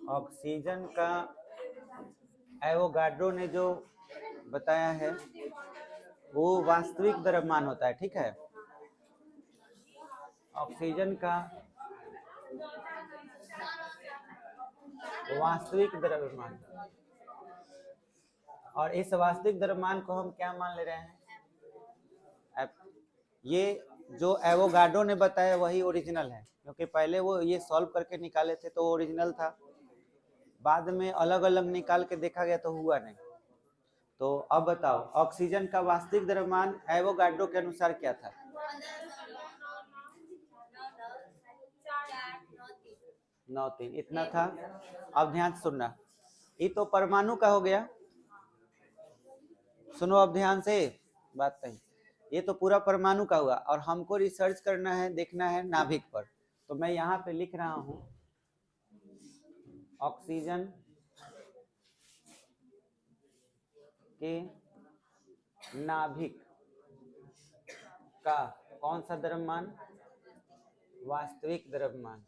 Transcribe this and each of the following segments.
Oxygen का Avogadro ने जो बताया है वो वास्तविक द्रव्यमान होता है, ठीक है। ऑक्सीजन का वास्तविक द्रव्यमान, और इस वास्तविक द्रव्यमान को हम क्या मान ले रहे हैं? ये जो एवोगाड्रो ने बताया वही ओरिजिनल है, क्योंकि पहले वो ये सॉल्व करके निकाले थे तो ओरिजिनल था, बाद में अलग अलग निकाल के देखा गया तो हुआ नहीं। तो अब बताओ ऑक्सीजन का वास्तविक द्रव्यमान एवोगाड्रो के अनुसार क्या था? 9.3 इतना था। अब ध्यान से सुनना, ये तो परमाणु का हो गया, सुनो अब ध्यान से बात कही, ये तो पूरा परमाणु का हुआ, और हमको रिसर्च करना है, देखना है नाभिक पर। तो मैं यहाँ पे लिख रहा हूँ ऑक्सीजन के नाभिक का कौन सा द्रव्यमान? वास्तविक द्रव्यमान।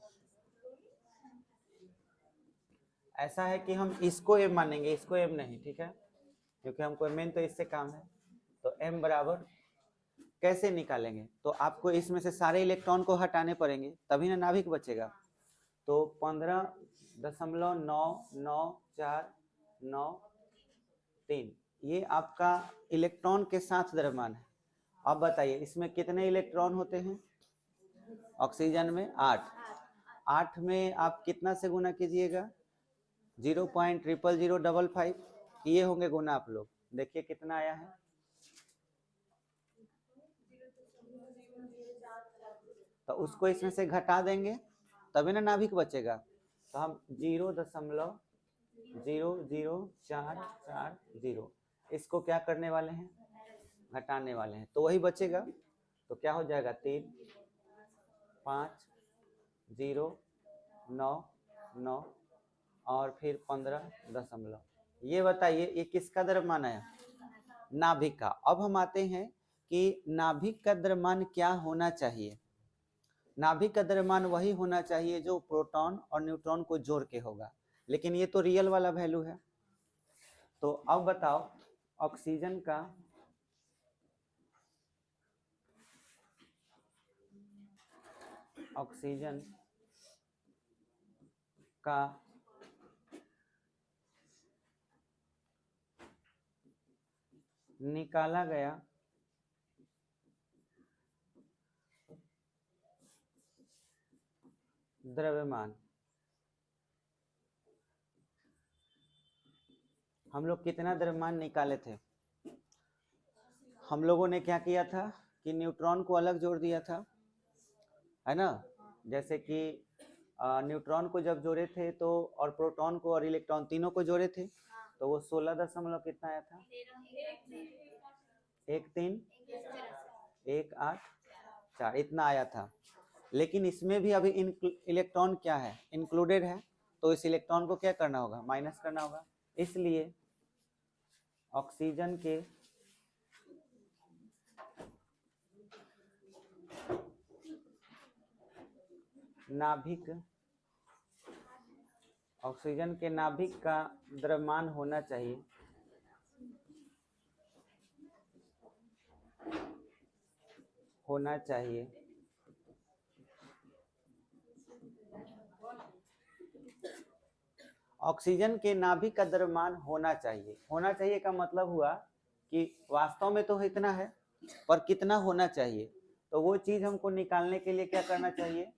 ऐसा है कि हम इसको m मानेंगे, इसको m नहीं, ठीक है, क्योंकि हमको मेन तो इससे काम है। तो m बराबर कैसे निकालेंगे? तो आपको इसमें से सारे इलेक्ट्रॉन को हटाने पड़ेंगे, तभी ना नाभिक बचेगा। तो 15.994993 ये आपका इलेक्ट्रॉन के साथ द्रव्यमान है। अब बताइए इसमें कितने इलेक्ट्रॉन होते हैं? ऑक्सीजन में 8। 8 में आप कितना से गुना कीजिएगा? 0.00055 किए होंगे गुना आप लोग, देखिए कितना आया है। तो उसको इसमें से घटा देंगे तभी ना नाभिक बचेगा। तो हम 0.00440 इसको क्या करने वाले हैं? घटाने वाले हैं, तो वही बचेगा। तो क्या हो जाएगा? 3.5099 और फिर 15 ये बताइए ये किसका द्रव्यमान है? नाभिक का। अब हम आते हैं कि नाभिक का द्रव्यमान क्या होना चाहिए। नाभिक का द्रव्यमान वही होना चाहिए जो प्रोटॉन और न्यूट्रॉन को जोड़ के होगा, लेकिन ये तो रियल वाला वैल्यू है। तो अब बताओ ऑक्सीजन का निकाला गया द्रव्यमान, हम लोग कितना द्रव्यमान निकाले थे? हम लोगों ने क्या किया था कि न्यूट्रॉन को अलग जोड़ दिया था, है ना। जैसे कि न्यूट्रॉन को जब जोड़े थे तो, और प्रोटॉन को और इलेक्ट्रॉन तीनों को जोड़े थे, तो वो 16 दशमलव कितना आया था? 1.318 इतना आया था। लेकिन इसमें भी अभी इलेक्ट्रॉन क्या है? इंक्लूडेड है, तो इस इलेक्ट्रॉन को क्या करना होगा? माइनस करना होगा। इसलिए ऑक्सीजन के नाभिक का द्रव्यमान होना चाहिए ऑक्सीजन के नाभिक का द्रव्यमान होना चाहिए का मतलब हुआ कि वास्तव में तो इतना है, पर कितना होना चाहिए? तो वो चीज हमको निकालने के लिए क्या करना चाहिए?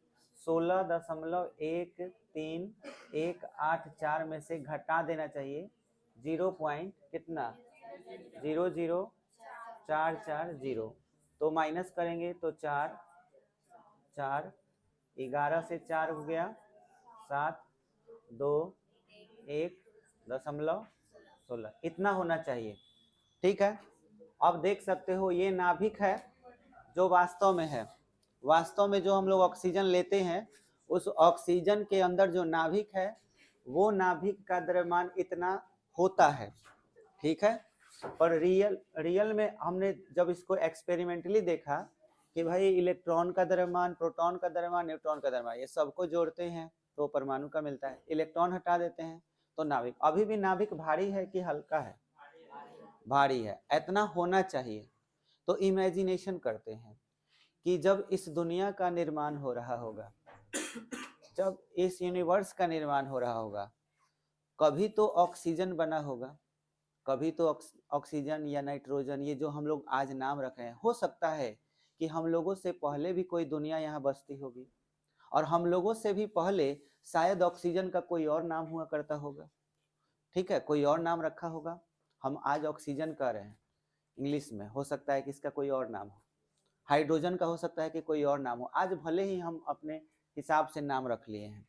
16.13184 में से घटा देना चाहिए 0 पॉइंट कितना? 00440। तो माइनस करेंगे तो 4 4 11 से 4 हो गया 7 2 1.16 इतना होना चाहिए, ठीक है। अब देख सकते हो ये नाभिक है जो वास्तव में है। वास्तव में जो हम लोग ऑक्सीजन लेते हैं उस ऑक्सीजन के अंदर जो नाभिक है वो नाभिक का द्रव्यमान इतना होता है, ठीक है। पर रियल में हमने जब इसको एक्सपेरिमेंटली देखा कि भाई इलेक्ट्रॉन का द्रव्यमान, प्रोटॉन का द्रव्यमान, न्यूट्रॉन का द्रव्यमान, ये सबको जोड़ते हैं तो परमाणु का मिलता है। इलेक्ट्रॉन हटा देते हैं तो नाभिक। अभी भी नाभिक भारी है कि हल्का है? भारी है। इतना होना चाहिए। तो इमेजिनेशन करते हैं कि जब इस दुनिया का निर्माण हो रहा होगा, जब इस यूनिवर्स का निर्माण हो रहा होगा, कभी तो ऑक्सीजन बना होगा, कभी तो ऑक्सीजन या नाइट्रोजन, ये जो हम लोग आज नाम रख रहे हैं, हो सकता है कि हम लोगों से पहले भी कोई दुनिया यहाँ बसती होगी, और हम लोगों से भी पहले शायद ऑक्सीजन का कोई और नाम हुआ करता होगा। ठीक है, कोई और नाम रखा होगा। हम आज ऑक्सीजन कह रहे हैं इंग्लिश में, हो सकता है कि इसका कोई और नाम हो। हाइड्रोजन का हो सकता है कि कोई और नाम हो। आज भले ही हम अपने हिसाब से नाम रख लिए हैं।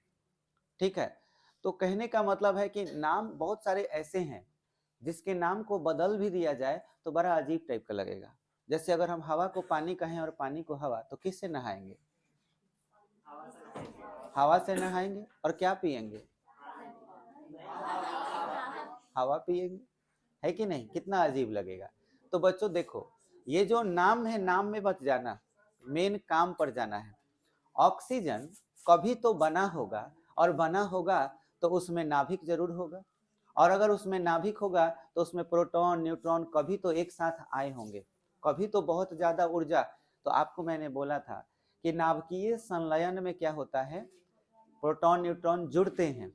ठीक है, तो कहने का मतलब है कि नाम बहुत सारे ऐसे हैं जिसके नाम को बदल भी दिया जाए तो बड़ा अजीब टाइप का लगेगा। जैसे अगर हम हवा को पानी कहें और पानी को हवा, तो किससे नहाएंगे? हवा से नहाएंगे। और क्या पिएंगे? हवा पिएंगे, है कि नहीं? कितना अजीब लगेगा। तो बच्चों देखो, ये जो नाम है, नाम में बच जाना, मेन काम पर जाना है। ऑक्सीजन कभी तो बना होगा, और बना होगा तो उसमें नाभिक जरूर होगा, और अगर उसमें नाभिक होगा तो उसमें प्रोटॉन न्यूट्रॉन कभी तो एक साथ आए होंगे, कभी तो बहुत ज्यादा ऊर्जा। तो आपको मैंने बोला था कि नाभिकीय संलयन में क्या होता है, प्रोटॉन न्यूट्रॉन जुड़ते हैं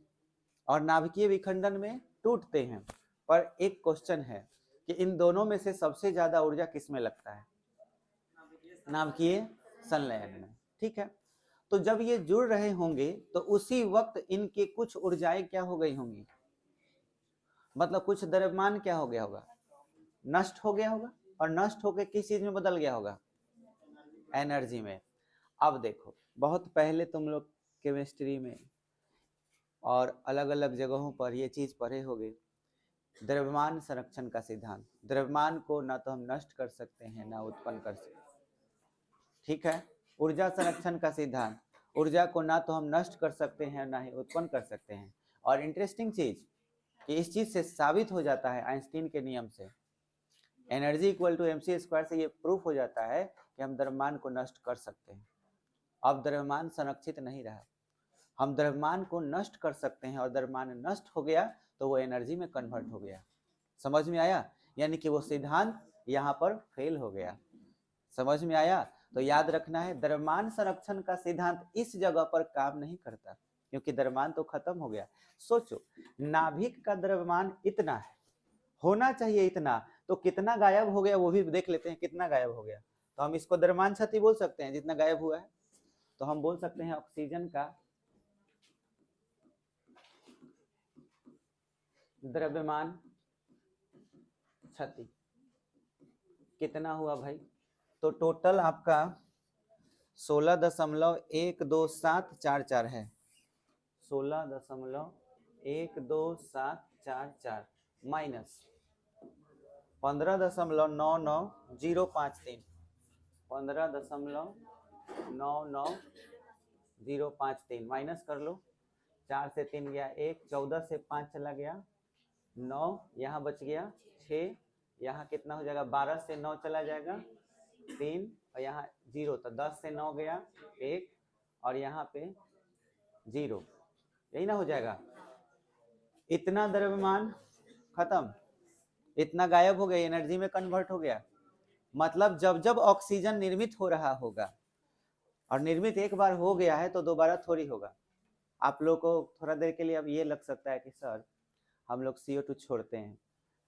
और नाभिकीय विखंडन में टूटते हैं। पर एक क्वेश्चन है कि इन दोनों में से सबसे ज्यादा ऊर्जा किसमें लगता है? नाभिकीय संलयन में। ठीक है, तो जब ये जुड़ रहे होंगे तो उसी वक्त इनके कुछ ऊर्जाएं क्या हो गई होंगी, मतलब कुछ द्रव्यमान क्या हो गया होगा, नष्ट हो गया होगा, और नष्ट होकर किस चीज में बदल गया होगा? एनर्जी में। अब देखो, बहुत पहले तुम लोग केमिस्ट्री में और अलग अलग जगहों पर ये चीज पढ़े होगे, द्रव्यमान संरक्षण का सिद्धांत। द्रव्यमान को ना तो हम नष्ट कर सकते हैं ना उत्पन्न कर सकते। ठीक है, ऊर्जा संरक्षण का सिद्धांत, ऊर्जा को ना तो हम नष्ट कर सकते हैं ना ही उत्पन्न कर सकते हैं। और इंटरेस्टिंग चीज कि इस चीज से साबित हो जाता है आइंस्टीन के नियम से, energy equal to mc square से ये प्रूफ हो जाता है कि हम द्रव्यमान को नष्ट कर सकते हैं। अब द्रव्यमान संरक्षित नहीं रहा, हम द्रव्यमान को नष्ट कर सकते हैं, और द्रव्यमान नष्ट हो गया तो वो एनर्जी में कन्वर्ट हो गया। समझ में आया? यानी कि वो सिद्धांत यहाँ पर फेल हो गया। समझ में आया? तो याद रखना है, द्रव्यमान संरक्षण का सिद्धांत इस जगह पर काम नहीं करता, क्योंकि द्रव्यमान तो खत्म हो गया। सोचो, नाभिक का द्रव्यमान इतना है, होना चाहिए इतना, तो कितना गायब हो गया वो भी देख लेते हैं, कितना गायब हो गया। तो हम इसको द्रव्यमान क्षति बोल सकते हैं जितना गायब हुआ है। तो हम बोल सकते हैं ऑक्सीजन का द्रव्यमान क्षति कितना हुआ भाई? तो टोटल आपका 16.12744 है, 16.12744 माइनस 15.99053, 15.99053 माइनस कर लो। 4 से 3 गया 1, 14 से 5 चला गया 9, यहाँ बच गया 6, यहाँ कितना हो जाएगा? 12 से 9 चला जाएगा 3, और यहाँ 0, तो 10 से 9 गया 1, और यहाँ पे 0, यही ना हो जाएगा। इतना द्रव्यमान खत्म, इतना गायब हो गया, एनर्जी में कन्वर्ट हो गया। मतलब जब जब ऑक्सीजन निर्मित हो रहा होगा, और निर्मित एक बार हो गया है तो दोबारा थोड़ी होगा। आप लोग को थोड़ा देर के लिए अब ये लग सकता है कि सर हम लोग CO2 छोड़ते हैं,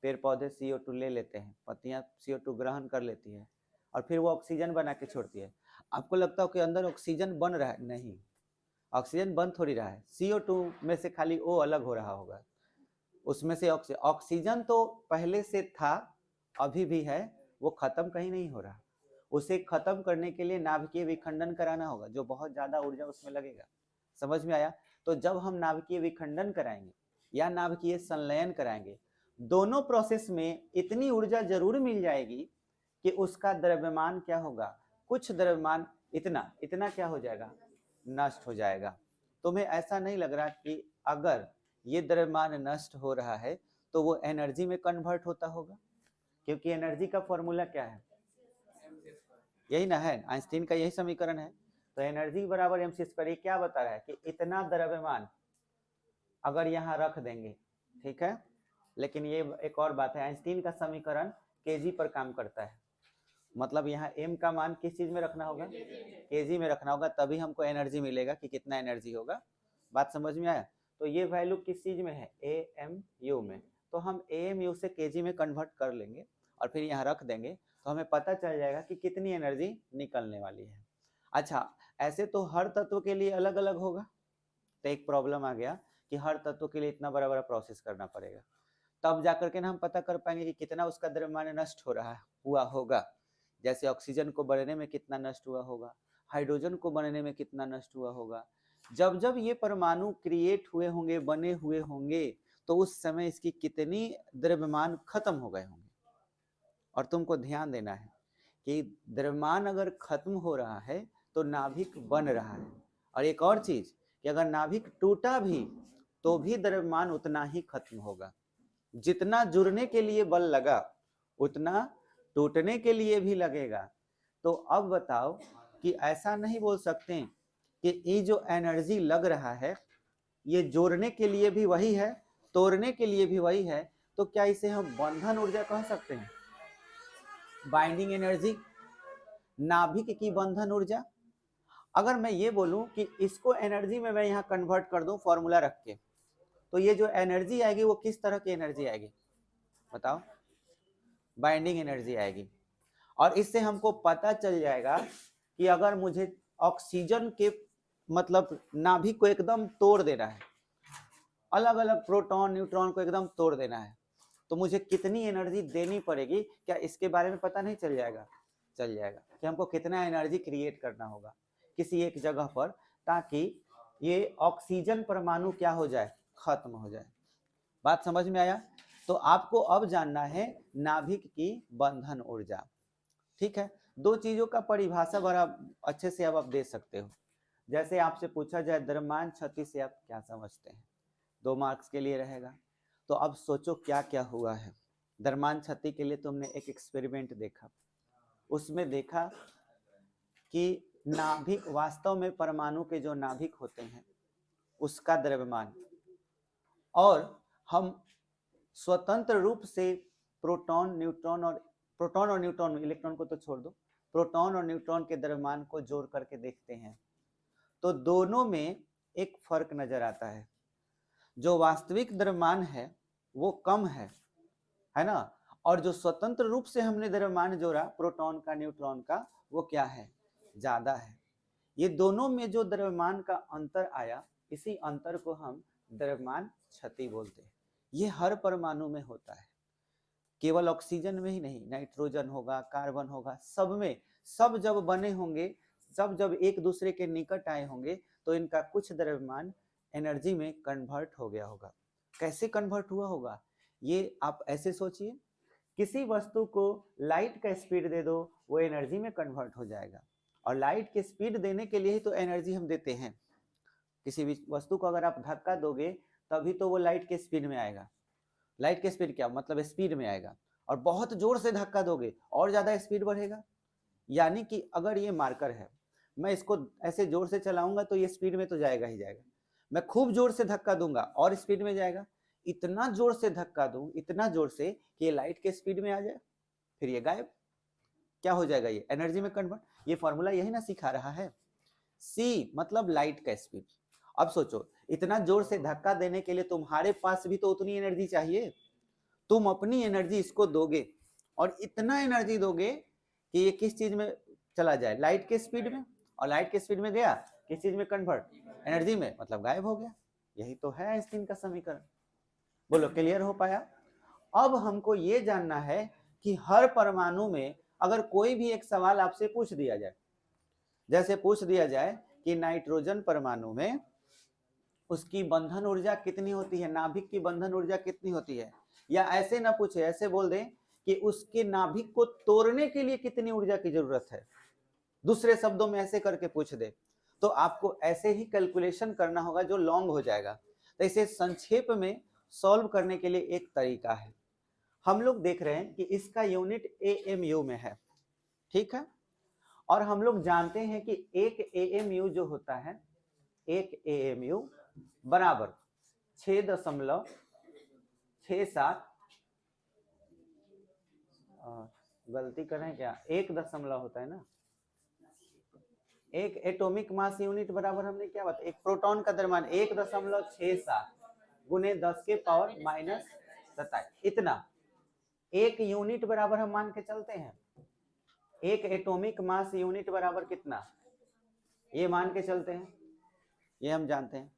पेड़ पौधे CO2 ले लेते हैं, पत्तियां CO2 ग्रहण कर लेती है, और फिर वो ऑक्सीजन बना के छोड़ती है। आपको लगता है कि अंदर ऑक्सीजन बन रहा है? नहीं, ऑक्सीजन बन थोड़ी रहा है, CO2 में से खाली O अलग हो रहा होगा, उसमें से ऑक्सीजन तो पहले से था, अभी भी है, वो खत्म कहीं नहीं हो रहा। उसे खत्म करने के लिए नाभिकीय विखंडन कराना होगा, जो बहुत ज्यादा ऊर्जा उसमें लगेगा। समझ में आया? तो जब हम नाभिकीय विखंडन कराएंगे या नाभिकीय संलयन कराएंगे, दोनों प्रोसेस में इतनी ऊर्जा जरूर मिल जाएगी कि उसका द्रव्यमान क्या होगा, कुछ द्रव्यमान इतना इतना क्या हो जाएगा? नष्ट हो जाएगा। तुम्हें ऐसा नहीं लग रहा कि अगर ये द्रव्यमान नष्ट हो रहा है तो वो एनर्जी में कन्वर्ट होता होगा? क्योंकि एनर्जी का फॉर्मूला क्या है? यही ना है, आइंस्टीन का यही समीकरण है। तो एनर्जी बराबर mc²। ये क्या बता रहा है कि इतना द्रव्यमान अगर यहाँ रख देंगे, ठीक है, लेकिन ये एक और बात है, आइंस्टीन का समीकरण केजी पर काम करता है, मतलब यहाँ m का मान किस चीज में रखना होगा, केजी में रखना होगा, तभी हमको एनर्जी मिलेगा कि कितना एनर्जी होगा। बात समझ में आया? तो ये वैल्यू किस चीज में है, AMU में, तो हम AMU से केजी में कन्वर्ट कर लेंगे और फिर यहाँ रख देंगे, तो हमें पता चल जाएगा कि कितनी एनर्जी निकलने वाली है। अच्छा, ऐसे तो हर तत्व के लिए अलग अलग होगा, तो एक प्रॉब्लम आ गया कि हर तत्व के लिए इतना बड़ा बड़ा प्रोसेस करना पड़ेगा, तब जाकर के ना हम पता कर पाएंगे कि कितना उसका द्रव्यमान नष्ट हो रहा हुआ होगा। जैसे ऑक्सीजन को बढ़ने में कितना नष्ट हुआ होगा, हाइड्रोजन को बनने में कितना नष्ट हुआ होगा। जब जब ये परमाणु क्रिएट हुए होंगे, बने हुए होंगे, तो उस समय इसकी कितनी द्रव्यमान खत्म हो गए होंगे। और तुमको ध्यान देना है कि द्रव्यमान अगर खत्म हो रहा है तो नाभिक बन रहा है। और एक और चीज कि अगर नाभिक टूटा भी तो भी द्रव्यमान उतना ही खत्म होगा। जितना जुड़ने के लिए बल लगा उतना टूटने के लिए भी लगेगा। तो अब बताओ कि ऐसा नहीं बोल सकते कि ये जो एनर्जी लग रहा है ये जोड़ने के लिए भी वही है, तोड़ने के लिए भी वही है, तो क्या इसे हम बंधन ऊर्जा कह सकते हैं, बाइंडिंग एनर्जी, नाभिक की बंधन ऊर्जा। अगर मैं ये बोलूं कि इसको एनर्जी में मैं यहाँ कन्वर्ट कर दूं फॉर्मूला रख के, तो ये जो एनर्जी आएगी वो किस तरह की एनर्जी आएगी बताओ, बाइंडिंग एनर्जी आएगी। और इससे हमको पता चल जाएगा कि अगर मुझे ऑक्सीजन के मतलब नाभिक को एकदम तोड़ देना है, अलग अलग प्रोटॉन न्यूट्रॉन को एकदम तोड़ देना है, तो मुझे कितनी एनर्जी देनी पड़ेगी, क्या इसके बारे में पता नहीं चल जाएगा? चल जाएगा कि हमको कितना एनर्जी क्रिएट करना होगा किसी एक जगह पर, ताकि ये ऑक्सीजन परमाणु क्या हो जाए, खत्म हो जाए। बात समझ में आया? तो आपको अब जानना है नाभिक की बंधन ऊर्जा, ठीक है। दो चीजों का परिभाषा बड़ा अच्छे से अब आप दे सकते हो। जैसे आपसे पूछा जाए द्रव्यमान क्षति से आप क्या समझते हैं, 2 मार्क्स के लिए रहेगा। तो अब सोचो क्या क्या हुआ है। द्रव्यमान क्षति के लिए तुमने एक एक्सपेरिमेंट देखा, उसमें देखा कि नाभिक वास्तव में परमाणु के जो नाभिक होते हैं उसका द्रव्यमान, और हम स्वतंत्र रूप से प्रोटॉन और न्यूट्रॉन, इलेक्ट्रॉन को तो छोड़ दो, प्रोटॉन और न्यूट्रॉन के द्रव्यमान को जोड़ करके देखते हैं, तो दोनों में एक फर्क नजर आता है। जो वास्तविक द्रव्यमान है वो कम है ना, और जो स्वतंत्र रूप से हमने द्रव्यमान जोड़ा प्रोटॉन का न्यूट्रॉन का वो क्या है, ज्यादा है। ये दोनों में जो द्रव्यमान का अंतर आया, इसी अंतर को हम द्रव्यमान क्षति बोलते हैं। ये हर परमाणु में होता है, केवल ऑक्सीजन में ही नहीं, नाइट्रोजन होगा, कार्बन होगा, सब में। सब जब बने होंगे, सब जब एक दूसरे के निकट आए होंगे, तो इनका कुछ द्रव्यमान एनर्जी में कन्वर्ट हो गया होगा। कैसे कन्वर्ट हुआ होगा, ये आप ऐसे सोचिए, किसी वस्तु को लाइट का स्पीड दे दो, वो एनर्जी में कन्वर्ट हो जाएगा। और लाइट के स्पीड देने के लिए ही तो एनर्जी हम देते हैं। किसी भी वस्तु को अगर आप धक्का दोगे तभी तो वो लाइट के स्पीड में आएगा। लाइट के स्पीड क्या मतलब, स्पीड में आएगा। और बहुत जोर से धक्का दोगे और ज्यादा स्पीड बढ़ेगा। यानी कि अगर ये मार्कर है, मैं इसको ऐसे जोर से चलाऊंगा तो ये स्पीड में तो जाएगा ही जाएगा। मैं खूब जोर से धक्का दूंगा और स्पीड में जाएगा। इतना जोर से धक्का दूं, इतना जोर से कि ये लाइट के स्पीड में आ जाए, फिर ये गायब। क्या हो जाएगा, ये एनर्जी में कन्वर्ट। ये फॉर्मूला यही ना सिखा रहा है। सी मतलब लाइट का स्पीड। अब सोचो, इतना जोर से धक्का देने के लिए तुम्हारे पास भी तो उतनी एनर्जी चाहिए। तुम अपनी एनर्जी इसको दोगे और इतना एनर्जी दोगे कि ये किस चीज में चला जाए, लाइट के स्पीड में। और लाइट के स्पीड में गया किस चीज में कन्वर्ट, एनर्जी में, मतलब गायब हो गया। यही तो है आइंस्टीन का समीकरण। बोलो क्लियर हो पाया? अब हमको ये जानना है कि हर परमाणु में अगर कोई भी एक सवाल आपसे पूछ दिया जाए, जैसे पूछ दिया जाए कि नाइट्रोजन परमाणु में उसकी बंधन ऊर्जा कितनी होती है, नाभिक की बंधन ऊर्जा कितनी होती है, या ऐसे ना पूछे, ऐसे बोल दें कि उसके नाभिक को तोड़ने के लिए कितनी ऊर्जा की जरूरत है, दूसरे शब्दों में ऐसे करके पूछ दे, तो आपको ऐसे ही कैलकुलेशन करना होगा जो लॉन्ग हो जाएगा। तो इसे संक्षेप में सॉल्व करने के लिए एक तरीका है। हम लोग देख रहे हैं कि इसका यूनिट AMU में है, ठीक है। और हम लोग जानते हैं कि एक AMU जो होता है, एक AMU बराबर 6.67, गलती करें क्या, 1 दशमलव होता है ना, एक एटॉमिक मास यूनिट बराबर हमने क्या बात, एक प्रोटॉन का द्रव्यमान 1.67 गुने 10 के पावर -27, इतना एक यूनिट बराबर हम मान के चलते हैं। एक एटॉमिक मास यूनिट बराबर कितना, ये मान के चलते हैं, ये हम जानते हैं।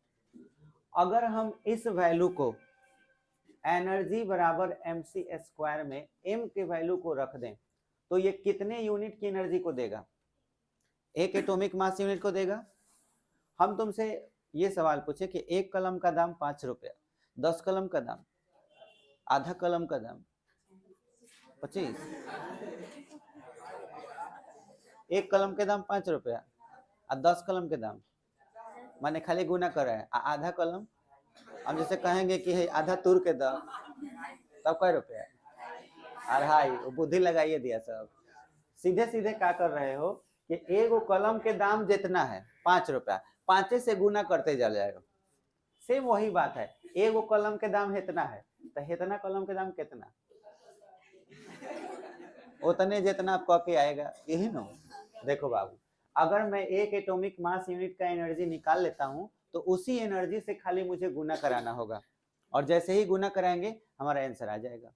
अगर हम इस वैल्यू को एनर्जी बराबर mc² में m के वैल्यू को रख दें तो ये कितने यूनिट की एनर्जी को देगा, एक एटॉमिक मास यूनिट को देगा। हम तुमसे ये सवाल पूछे कि एक कलम का दाम 5 रुपया, 10 कलम का दाम, आधा कलम का दाम 25, एक कलम के दाम 5 रुपया और 10 कलम के दाम माने खाली गुना कर रहा है, आधा कलम हम जैसे कहेंगे कि है आधा तूर के दाम, तब कै रुपया, 2.5, बुद्धि लगाइए दिया सब। सीधे सीधे क्या कर रहे हो कि एक कलम के दाम जितना है 5 रुपया, 5 से गुना करते चल जाएगा। सेम वही बात है, एक कलम के दाम इतना है तो इतना कलम के दाम कितना, उतने जितना आप कह के आएगा, यही ना। देखो बाबू, अगर मैं एक एटॉमिक मास यूनिट का एनर्जी निकाल लेता हूं तो उसी एनर्जी से खाली मुझे गुना कराना होगा, और जैसे ही गुना कराएंगे हमारा आंसर आ जाएगा।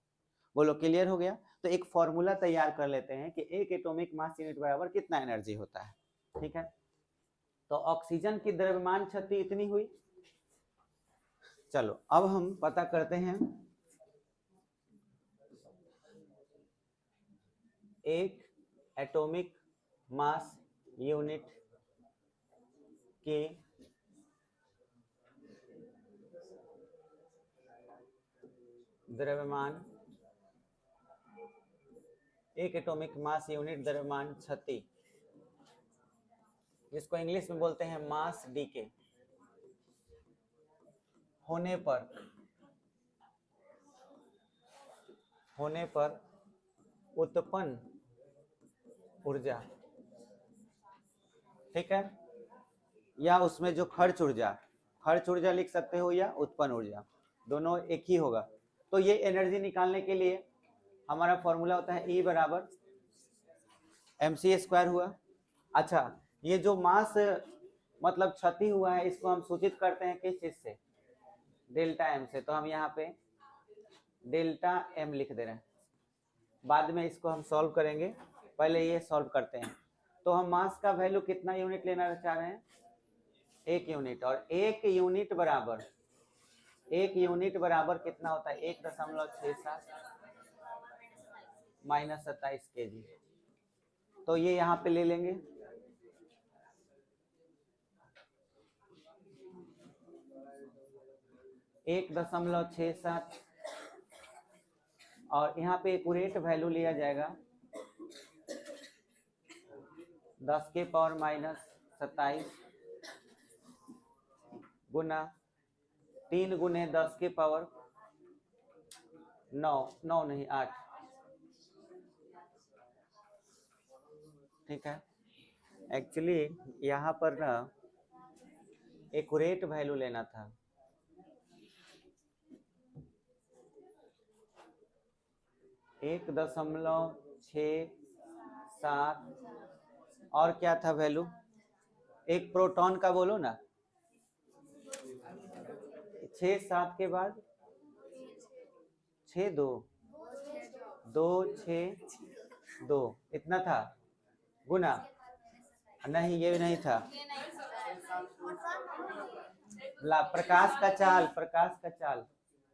बोलो क्लियर हो गया। तो एक फॉर्मूला तैयार कर लेते हैं कि एक एटॉमिक मास यूनिट बराबर कितना एनर्जी होता है। ठीक है, तो ऑक्सीजन की द्रव्यमान क्षति इतनी हुई। चलो अब हम पता करते हैं एक एटॉमिक मास यूनिट की द्रव्यमान, एक एटॉमिक मास यूनिट द्रव्यमान क्षति, जिसको इंग्लिश में बोलते हैं मास डीके, होने पर उत्पन्न ऊर्जा, ठीक है, या उसमें जो खर्च ऊर्जा लिख सकते हो या उत्पन्न ऊर्जा, दोनों एक ही होगा। तो ये एनर्जी निकालने के लिए हमारा फॉर्मूला होता है E बराबर mc² हुआ। अच्छा, ये जो मास मतलब क्षति हुआ है इसको हम सूचित करते हैं किस चीज से, डेल्टा m से। तो हम यहाँ पे डेल्टा m लिख दे रहे हैं, बाद में इसको हम सॉल्व करेंगे, पहले ये सॉल्व करते हैं। तो हम मास का वैल्यू कितना यूनिट लेना चाह रहे हैं, 1 यूनिट, और 1 यूनिट बराबर कितना होता है, 1.67 -27 kg। तो ये यहाँ पे ले लेंगे, एक 1.67, और यहाँ पे एक्यूरेट वैल्यू लिया जाएगा 10 के पावर -27 गुना 3 गुने 10 के पावर 9 नहीं 8, ठीक है। एक्चुअली यहाँ पर ना एक्यूरेट वैल्यू लेना था, एक 1.67, और क्या था वैल्यू, एक प्रोटॉन का बोलो ना, 6.7 के बाद 2.6.2 इतना था गुना, नहीं ये नहीं था, प्रकाश का चाल,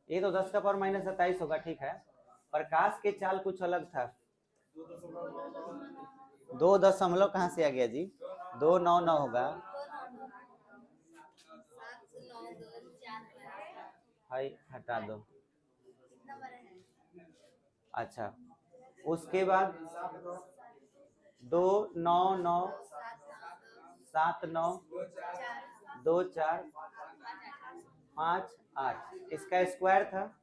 ये तो 10 का पावर -27 होगा, ठीक है। प्रकाश के चाल कुछ अलग था, 2 दशमलव कहाँ से आ गया जी, 299 होगा, हाई हटा दो। अच्छा, उसके बाद 299792458, इसका स्क्वायर था,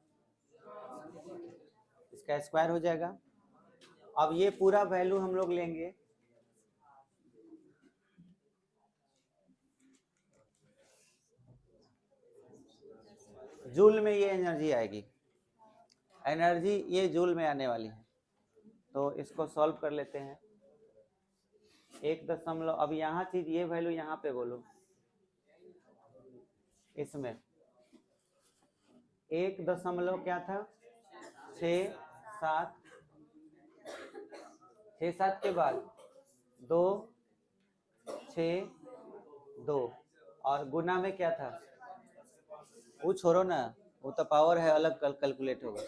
इसका स्क्वायर हो जाएगा। अब ये पूरा वैल्यू हम लोग लेंगे जूल में ये एनर्जी आएगी, एनर्जी ये जूल में आने वाली है। तो इसको सॉल्व कर लेते हैं। 1 अब यहाँ चीज ये वैल्यू यहाँ पे बोलो, इसमें 1 क्या था 6 7 के बाद 2 6 2 और गुना में क्या था, वो छोड़ो ना, वो तो पावर है, अलग कैलकुलेट होगा।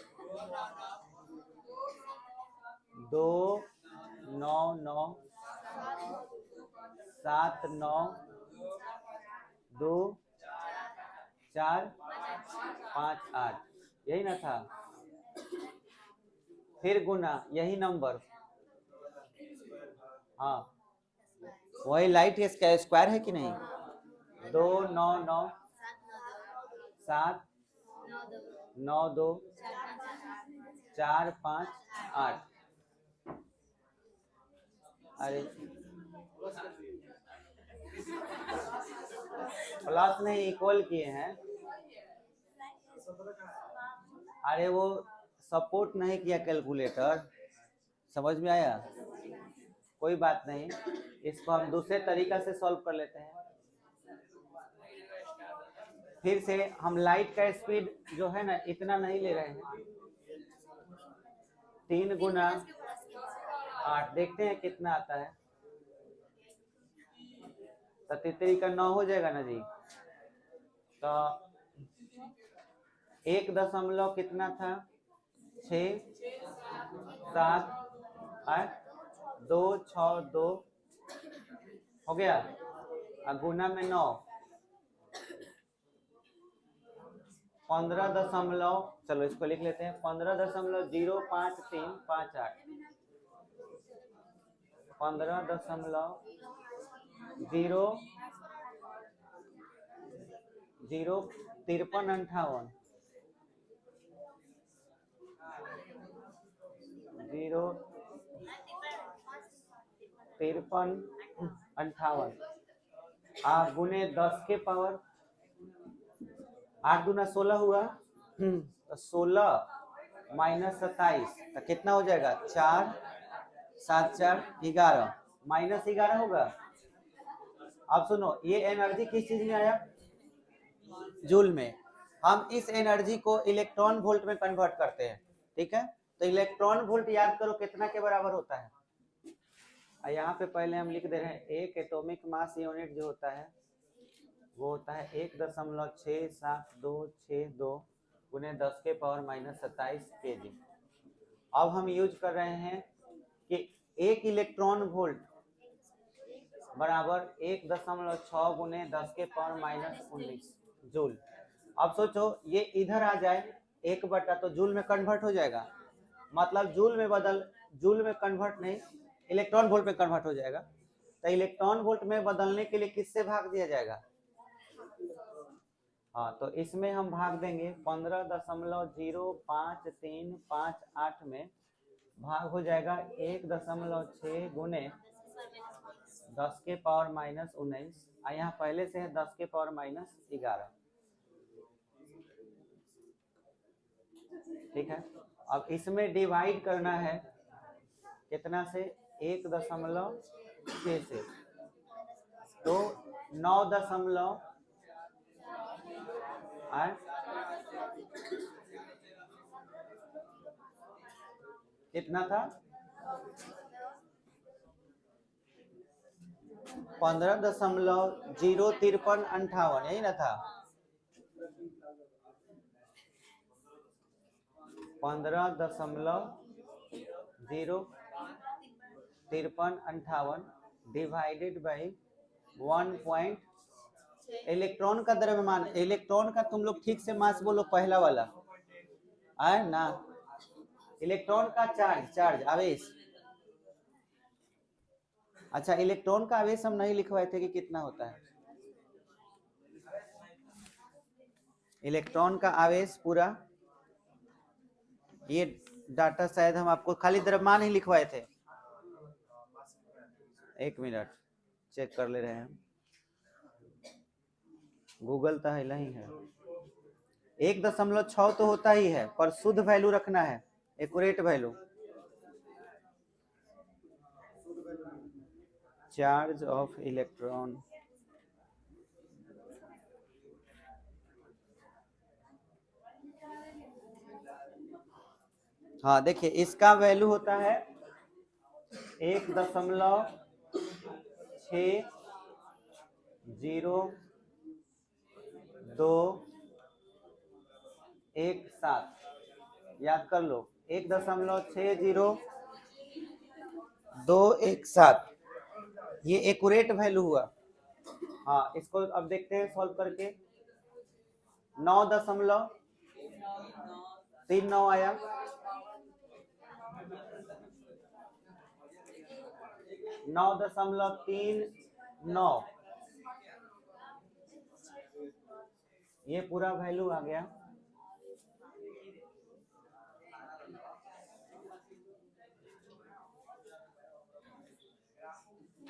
2 9 9 7 9 2 4 5 8, यही ना था। फिर गुना, यही नंबर, हाँ वही लाइट स्क्वायर है कि नहीं। 2 9 9 7 9 2 4 5 8। अरे प्लस नहीं, इक्वल किए हैं। अरे वो सपोर्ट नहीं किया कैलकुलेटर, समझ में आया। कोई बात नहीं, इसको हम दूसरे तरीका से सॉल्व कर लेते हैं। फिर से हम लाइट का स्पीड जो है ना इतना नहीं ले रहे हैं, 3 गुना 8, देखते हैं कितना आता है। 33 का 9 हो जाएगा ना जी। तो 1 कितना था 6 7 8 2 6 2 हो गया, और गुना में 9 15 चलो इसको लिख लेते हैं 15.05358 15.05358 05358 गुने 10 के पावर 8 दूना 16 हुआ, तो 16 माइनस 27 तो कितना हो जाएगा 4 7 4 11 माइनस 11 होगा। अब सुनो, ये एनर्जी किस चीज में आया, जूल में। हम इस एनर्जी को इलेक्ट्रॉन वोल्ट में कन्वर्ट करते हैं, ठीक है। तो इलेक्ट्रॉन वोल्ट याद करो कितना के बराबर होता है। यहाँ पे पहले हम लिख दे रहे हैं, एक एटॉमिक मास यूनिट जो होता है वो होता है 1.6762 गुने 10 के पावर माइनस 27 kg। अब हम यूज कर रहे हैं कि 1 इलेक्ट्रॉन वोल्ट बराबर 1.6 गुने 10 के पावर माइनस 19 जूल। अब सोचो ये इधर आ जाए 1 तो जूल में कन्वर्ट हो जाएगा, मतलब जूल में कन्वर्ट नहीं, इलेक्ट्रॉन वोल्ट में कन्वर्ट हो जाएगा। तो इलेक्ट्रॉन वोल्ट में बदलने के लिए किससे भाग दिया जाएगा, हाँ तो इसमें हम भाग देंगे 15.0538 में भाग हो जाएगा 1.6 गुने 10 के पावर माइनस 19, यहाँ पहले से है 10 के पावर माइनस 11, ठीक है। अब इसमें डिवाइड करना है कितना से 1.6 से, तो 9 कितना था 15.05358, यही ना था 15.05358 डिवाइडेड बाई 1. इलेक्ट्रॉन का द्रव्यमान, इलेक्ट्रॉन का तुम लोग ठीक से मास बोलो, पहला वाला है ना, इलेक्ट्रॉन का चार्ज आवेश। अच्छा इलेक्ट्रॉन का आवेश हम नहीं लिखवाए थे कि कितना होता है, इलेक्ट्रॉन का आवेश पूरा, ये डाटा शायद हम आपको खाली द्रव्यमान ही लिखवाए थे। 1 मिनट चेक कर ले रहे हैं, गूगल तो है नहीं है। 1.6 तो होता ही है, पर शुद्ध वैल्यू रखना है, accurate value. Charge of electron, हाँ देखिए इसका वैल्यू होता है 1.60217, याद कर लो 1.60217, ये एक्यूरेट वैल्यू हुआ। हाँ इसको अब देखते हैं सॉल्व करके। 9.39 आया, 9.39, ये पूरा वैल्यू आ गया।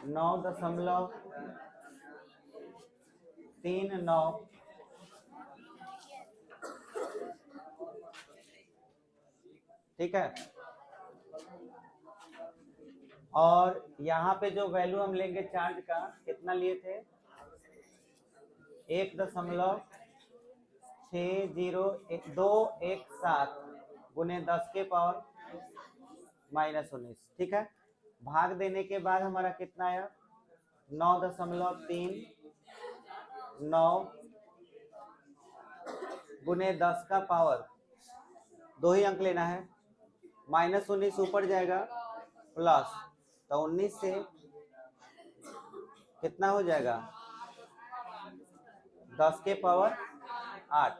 नौ दशमलव 39, ठीक है। और यहाँ पे जो वैल्यू हम लेंगे चार्ज का, कितना लिए थे, 1.600217 गुने 10 के पावर -19, ठीक है। भाग देने के बाद हमारा कितना आया, 9.39 गुने 10 का पावर, 2 ही अंक लेना है, -19 ऊपर जाएगा प्लस, तो 19 से कितना हो जाएगा, 10 के पावर 8,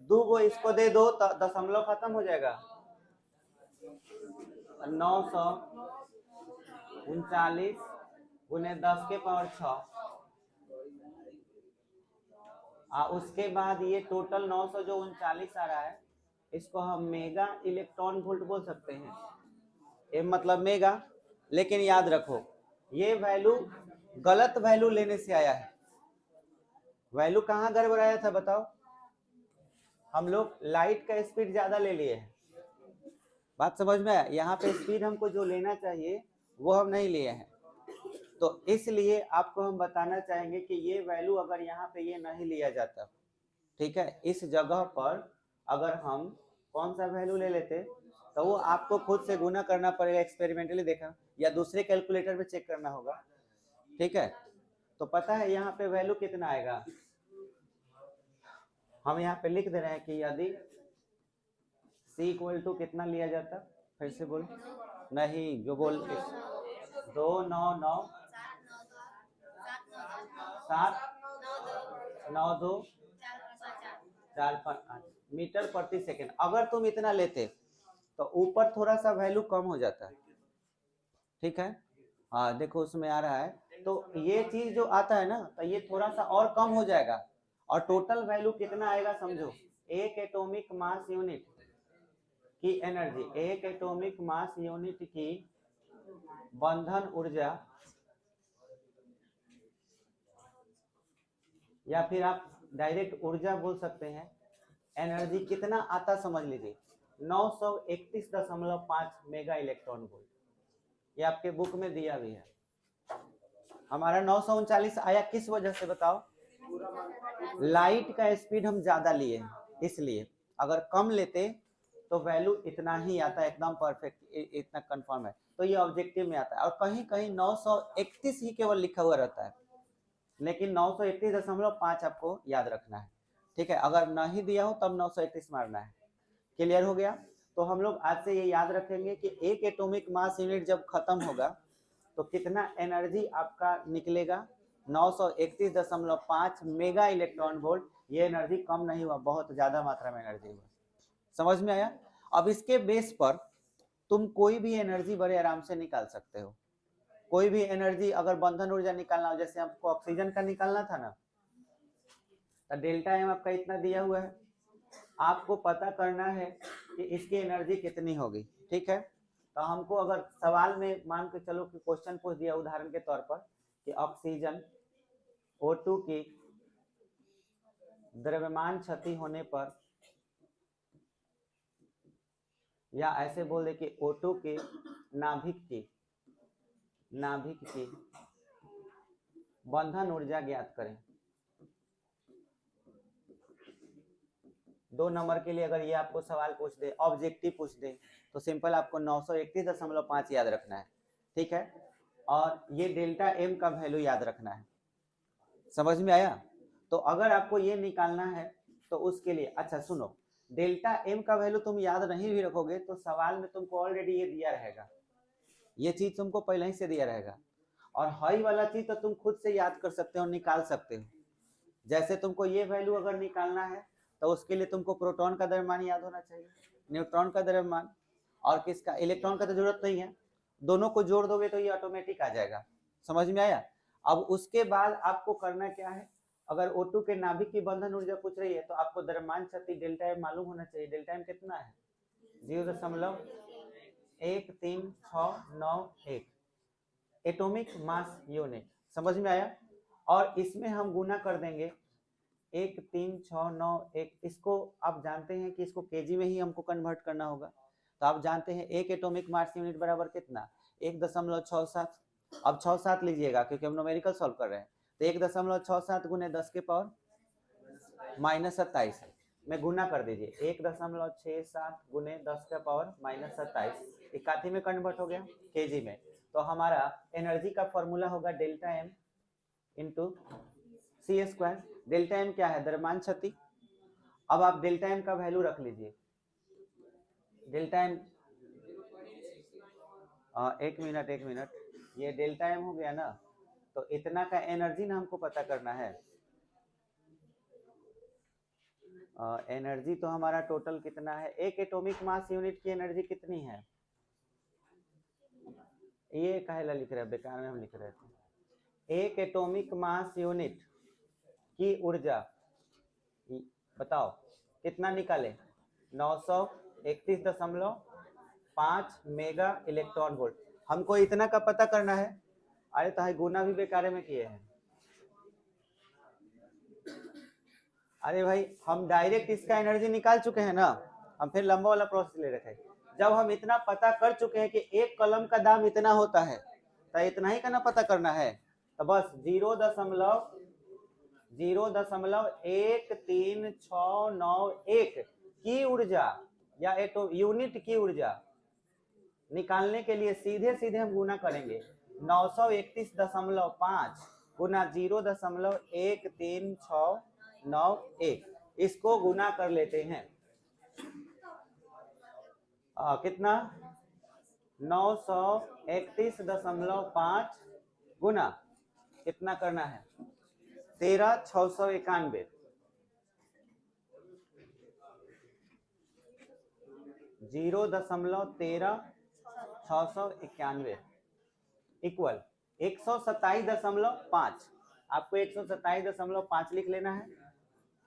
2 को इसको दे दो तो दशमलव खत्म हो जाएगा, 939 गुने 10 के पावर 6, उसके बाद ये टोटल 900 जो 39 आ रहा है, इसको हम मेगा इलेक्ट्रॉन वोल्ट बोल सकते हैं, ये मतलब मेगा। लेकिन याद रखो ये वैल्यू गलत वैल्यू लेने से आया है। वैल्यू कहाँ गड़बड़ाया था बताओ, हम लोग लाइट का स्पीड ज्यादा ले लिए हैं, बात समझ में आया। यहाँ पे स्पीड हमको जो लेना चाहिए वो हम नहीं लिए हैं, तो इसलिए आपको हम बताना चाहेंगे कि ये वैल्यू अगर यहाँ पे ये नहीं लिया जाता, ठीक है, इस जगह पर अगर हम कौन सा वैल्यू ले लेते, तो वो आपको खुद से गुना करना पड़ेगा, एक्सपेरिमेंटली देखा या दूसरे कैलकुलेटर में चेक करना होगा, ठीक है। तो पता है यहाँ पे वैल्यू कितना आएगा, हम यहाँ पे लिख दे रहे हैं कि यदि C इक्वल टू कितना लिया जाता, फिर से बोल, नहीं जो बोल 299 मीटर प्रति सेकेंड। अगर तुम इतना लेते तो ऊपर थोड़ा सा वैल्यू कम हो जाता है, ठीक है। हाँ देखो उसमें आ रहा है, तो ये चीज जो आता है ना, तो ये थोड़ा सा और कम हो जाएगा, और टोटल वैल्यू कितना आएगा समझो, एक एटॉमिक मास यूनिट की एनर्जी, एक एटॉमिक मास यूनिट की बंधन ऊर्जा, या फिर आप डायरेक्ट ऊर्जा बोल सकते हैं, एनर्जी कितना आता समझ लीजिए, 931.5 मेगा इलेक्ट्रॉन वोल्ट, ये आपके बुक में दिया भी है। हमारा 939 आया किस वजह से बताओ, लाइट का स्पीड हम ज्यादा लिए हैं, इसलिए अगर कम लेते तो वैल्यू इतना ही आता, एकदम परफेक्ट, इतना कंफर्म है। तो ये ऑब्जेक्टिव में आता है, और कहीं कहीं 931 ही केवल लिखा हुआ रहता है, लेकिन 931.5 आपको याद रखना है, ठीक है। अगर नहीं दिया हो तब 931 मारना है, क्लियर हो गया। तो हम लोग आज से ये याद रखेंगे कि एक एटॉमिक मास यूनिट जब खत्म होगा तो कितना एनर्जी आपका निकलेगा, 931.5 मेगा इलेक्ट्रॉन वोल्ट। ये एनर्जी कम नहीं हुआ, बहुत ज्यादा मात्रा में एनर्जी हुआ, समझ में आया। अब इसके बेस पर तुम कोई भी एनर्जी बड़े आराम से निकाल सकते हो, कोई भी एनर्जी अगर बंधन ऊर्जा निकालना हो, जैसे आपको ऑक्सीजन का निकालना था ना, तो डेल्टा एम आपका इतना दिया हुआ है, आपको पता करना है कि इसकी एनर्जी कितनी होगी, ठीक है। तो हमको अगर सवाल में मान के चलो कि क्वेश्चन पूछ दिया उदाहरण के तौर पर कि ऑक्सीजन O2 की द्रव्यमान क्षति होने पर, या ऐसे बोल दे कि O2 के नाभिक की बंधन ऊर्जा ज्ञात करें। 2 नंबर के लिए अगर ये आपको सवाल पूछ दे, ऑब्जेक्टिव पूछ दे, तो सिंपल आपको 931.5 याद रखना है, ठीक है। और ये डेल्टा एम का वैल्यू याद रखना है, समझ में आया। तो अगर आपको ये निकालना है तो उसके लिए, अच्छा सुनो, डेल्टा एम का वैल्यू तुम याद नहीं भी रखोगे तो सवाल में तुमको ऑलरेडी ये दिया रहेगा, ये चीज तुमको पहले ही से दिया रहेगा। और हाई वाला चीज तो तुम खुद से याद कर सकते हो, निकाल सकते हो। जैसे तुमको ये वैल्यू अगर निकालना है तो उसके लिए तुमको प्रोटॉन का द्रव्यमान याद होना चाहिए, न्यूट्रॉन का द्रव्यमान, और किसका, इलेक्ट्रॉन का तो जरूरत नहीं है, दोनों को जोड़ दोगे तो ये ऑटोमेटिक आ जाएगा। समझ में आया। अब उसके बाद आपको करना क्या है, अगर O2 के नाभिक की बंधन ऊर्जा पूछ रही है तो आपको द्रव्यमान क्षति डेल्टा एम मालूम होना चाहिए। डेल्टा एम कितना है, 0.13691 एटॉमिक मास यूनिट। समझ में आया। और इसमें हम गुना कर देंगे 13691, इसको आप जानते हैं कि इसको केजी में ही हमको कन्वर्ट करना होगा। तो आप जानते हैं 1 एटॉमिक मास यूनिट बराबर कितना, 1.67। अब 67 लीजिएगा क्योंकि हम न्यूमेरिकल सॉल्व कर रहे हैं। तो 1.67 गुने 10 के पावर -27 में गुना कर दीजिए, 1.67 गुने 10 का पावर -27, इकाती में कन्वर्ट हो गया केजी में। तो हमारा एनर्जी का फॉर्मूला होगा डेल्टा एम इंटू सी स्क्वायर। डेल्टा एम क्या है, द्रव्यमान क्षति। अब आप डेल्टा एम का वैल्यू रख लीजिए, डेल्टा एम, एक मिनट, ये डेल्टा एम हो गया ना, तो इतना का एनर्जी ना हमको पता करना है। एनर्जी तो हमारा टोटल कितना है, एक एटॉमिक मास यूनिट की एनर्जी कितनी है, ये काहेला लिख रहे हैं, बेकार में हम लिख रहे थे। एक एटॉमिक मास यूनिट की ऊर्जा बताओ कितना निकाले, 931.5 मेगा इलेक्ट्रॉन वोल्ट। हमको इतना का पता करना है। अरे तो गुना भी बेकारे में किए हैं। अरे भाई हम डायरेक्ट इसका एनर्जी निकाल चुके हैं ना, हम फिर लंबा वाला प्रोसेस ले रखे। जब हम इतना पता कर चुके हैं कि एक कलम का दाम इतना होता है तो इतना ही का ना पता करना है। तो बस 0.13691 की ऊर्जा या यूनिट की ऊर्जा निकालने के लिए सीधे सीधे हम गुना करेंगे। 931.5 गुना 0.13691, इसको गुना कर लेते हैं। कितना, 931.5 गुना कितना करना है, 13,691, 0.13691 इक्वल 127.5। आपको 127.5 लिख लेना है।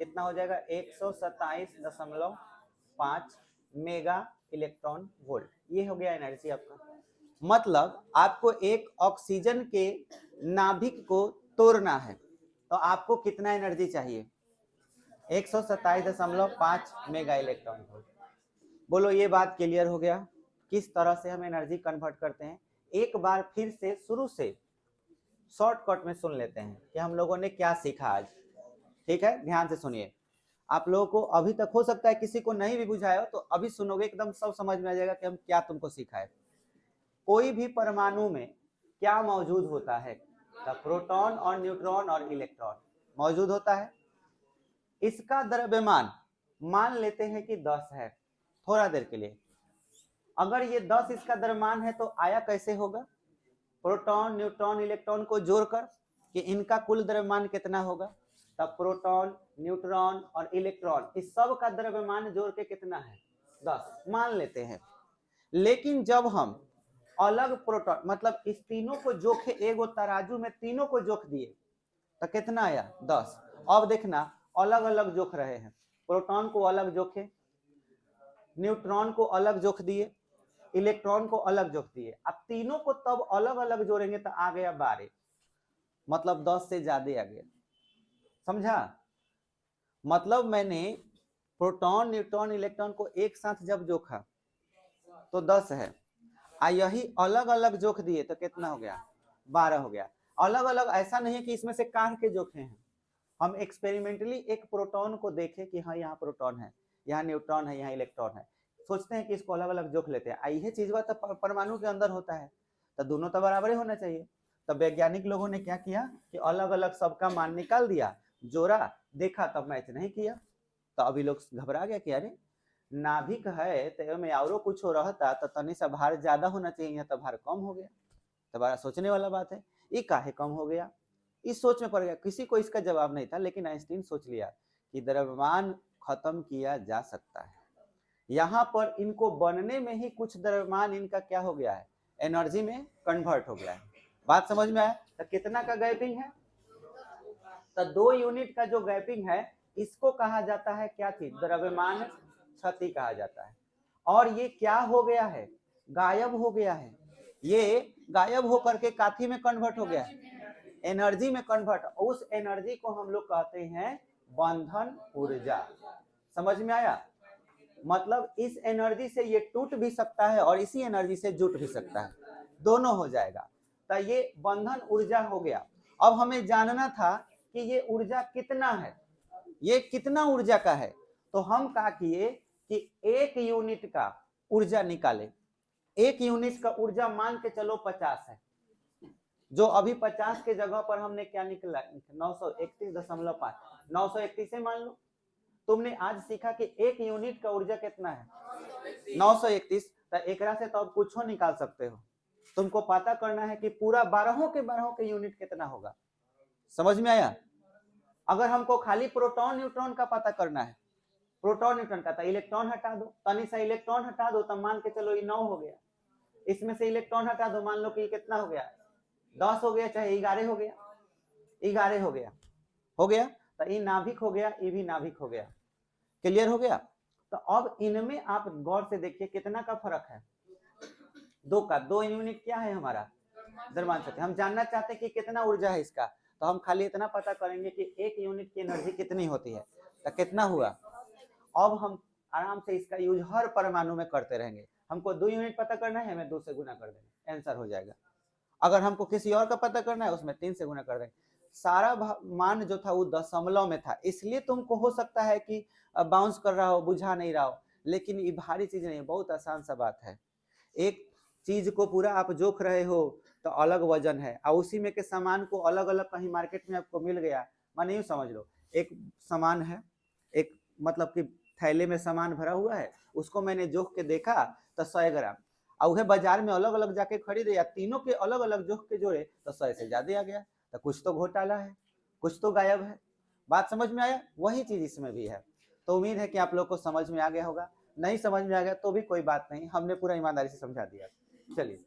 कितना हो जाएगा, 127.5 मेगा इलेक्ट्रॉन वोल्ट। ये हो गया एनर्जी आपका। मतलब आपको एक ऑक्सीजन के नाभिक को तोड़ना है तो आपको कितना एनर्जी चाहिए, 127.5 मेगा इलेक्ट्रॉन वोल्ट। बोलो ये बात क्लियर हो गया किस तरह से हम एनर्जी कन्वर्ट करते हैं। एक बार फिर से शुरू से शॉर्टकट में सुन लेते हैं कि हम लोगों ने क्या सीखा आज। ठीक है, ध्यान से सुनिए। आप लोगों को अभी तक हो सकता है किसी को नहीं भी बुझाया हो, तो अभी सुनोगे एकदम सब समझ में आ जाएगा कि हम क्या तुमको सिखाए। कोई भी परमाणु में क्या मौजूद होता है, तो प्रोटॉन और न्यूट्रॉन और इलेक्ट्रॉन मौजूद होता है। इसका द्रव्यमान मान लेते हैं कि 10 है थोड़ा देर के लिए। अगर ये 10 इसका द्रव्यमान है तो आया कैसे होगा, प्रोटॉन न्यूट्रॉन इलेक्ट्रॉन को जोड़कर कि इनका कुल द्रव्यमान कितना होगा। तब प्रोटॉन न्यूट्रॉन और इलेक्ट्रॉन इस सब का द्रव्यमान जोड़ के कितना है, 10 मान लेते हैं। लेकिन जब हम अलग प्रोटॉन मतलब इस तीनों को जोखे, एगो तराजू में तीनों को जोख दिए तो कितना आया, 10। अब देखना अलग अलग जोख रहे हैं, प्रोटॉन को अलग जोखे, न्यूट्रॉन को अलग जोख दिए, इलेक्ट्रॉन को अलग जोख दिए। अब तीनों को तब अलग अलग जोड़ेंगे तो आ गया 12, मतलब 10 से ज्यादा आ गया। समझा। मतलब मैंने प्रोटॉन न्यूट्रॉन इलेक्ट्रॉन को एक साथ जब जोखा तो 10 है, यही अलग अलग जोख दिए तो कितना हो गया, 12 हो गया। अलग अलग ऐसा नहीं है कि इसमें से काट के जोखे हैं, हम एक्सपेरिमेंटली एक प्रोटॉन को देखे कि हाँ यहाँ प्रोटॉन है, यहाँ न्यूट्रॉन है, यहाँ इलेक्ट्रॉन है, सोचते हैं कि इसको अलग अलग जोख लेते हैं। यही चीज तो परमाणु के अंदर होता है, तो दोनों तो बराबर ही होना चाहिए। तब वैज्ञानिक लोगों ने क्या किया कि अलग अलग सबका मान निकाल दिया, जोड़ा, देखा, तब मैच नहीं किया। तो अभी लोग घबरा गया कि अरे नाभिक है तो में और कुछ हो रहता तो तनी सा भार ज्यादा होना चाहिए, तो भार कम हो गया। तो बड़ा सोचने वाला बात है, ये काहे कम हो गया, इस सोच में पड़ गया। किसी को इसका जवाब नहीं था, लेकिन आइंस्टीन सोच लिया कि द्रव्यमान खत्म किया जा सकता है। यहाँ पर इनको बनने में ही कुछ द्रव्यमान इनका क्या हो गया है, एनर्जी में कन्वर्ट हो गया है। बात समझ में आया? तो कितना का गैपिंग है, तो 2 यूनिट का जो गैपिंग है इसको कहा जाता है क्या चीज, द्रव्यमान क्षति कहा जाता है। और ये क्या हो गया है, गायब हो गया है। ये गायब होकर के काफी में कन्वर्ट हो गया है, एनर्जी में कन्वर्ट। उस एनर्जी को हम लोग कहते हैं बंधन ऊर्जा। समझ में आया? मतलब इस एनर्जी से ये टूट भी सकता है और इसी एनर्जी से जुट भी सकता है, दोनों हो जाएगा। तो ये बंधन ऊर्जा हो गया। अब हमें जानना था कि ये ऊर्जा कितना है, ये कितना ऊर्जा का है। तो हम क्या किए कि 1 यूनिट का ऊर्जा निकाले। 1 यूनिट का ऊर्जा मान के चलो 50 है, जो अभी 50 के जगह पर हमने क्या निकला 931.5, 931 से मान लो। तुमने आज सीखा कि 1 यूनिट का ऊर्जा कितना है, 931। तो एकरा से तो अब कुछ निकाल सकते हो। तुमको पता करना है कि पूरा 12 के यूनिट कितना होगा। समझ में आया? अगर हमको खाली प्रोटॉन न्यूट्रॉन का पता करना है, प्रोटॉन न्यूट्रॉन का, तो इलेक्ट्रॉन हटा दो, तनी सा इलेक्ट्रॉन हटा दो, तब मान के चलो ये 9 हो गया। इसमें से इलेक्ट्रॉन हटा दो, मान लो कि कितना हो गया, 10 हो गया, चाहे 11 हो गया, 11 हो गया, हो गया। तो ये नाभिक हो गया, ये भी नाभिक हो गया। क्लियर हो गया? तो अब इनमें आप गौर से देखिए कितना का फर्क है, 2 का। 2 यूनिट क्या है हमारा, द्रव्यमान शक्ति। हम जानना चाहते हैं कि कितना ऊर्जा है इसका, तो हम खाली इतना पता करेंगे कि 1 यूनिट की एनर्जी कितनी होती है, तो कितना हुआ। अब हम आराम से इसका यूज हर परमाणु में करते रहेंगे। हमको 2 यूनिट पता करना है, हमें 2 से गुना कर देंगे, आंसर हो जाएगा। अगर हमको किसी और का पता करना है, उसमें 3 से गुना कर देंगे। सारा मान जो था वो दशमलव में था, इसलिए तुमको हो सकता है कि बाउंस कर रहा हो, बुझा नहीं रहा हो, लेकिन ये भारी चीज नहीं है, बहुत आसान सा बात है। एक चीज को पूरा आप जोख रहे हो तो अलग वजन है, और उसी में के सामान को अलग अलग कहीं मार्केट में आपको मिल गया, माने यूं समझ लो एक सामान है, एक मतलब कि थैले में सामान भरा हुआ है, उसको मैंने जोख के देखा तो 100 ग्राम, और वह बाजार में अलग अलग जाके खरीदे या तीनों के अलग अलग जोख के जोड़े तो 100 से ज्यादा आ गया। तो कुछ तो घोटाला है, कुछ तो गायब है। बात समझ में आया? वही चीज इसमें भी है। तो उम्मीद है कि आप लोग को समझ में आ गया होगा। नहीं समझ में आ गया तो भी कोई बात नहीं, हमने पूरा ईमानदारी से समझा दिया। चलिए,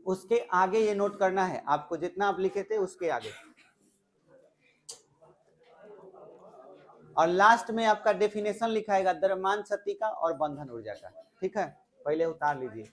उसके आगे ये नोट करना है आपको, जितना आप लिखे थे उसके आगे, और लास्ट में आपका डेफिनेशन लिखाएगा द्रव्यमान शक्ति का और बंधन ऊर्जा का। ठीक है, पहले उतार लीजिए।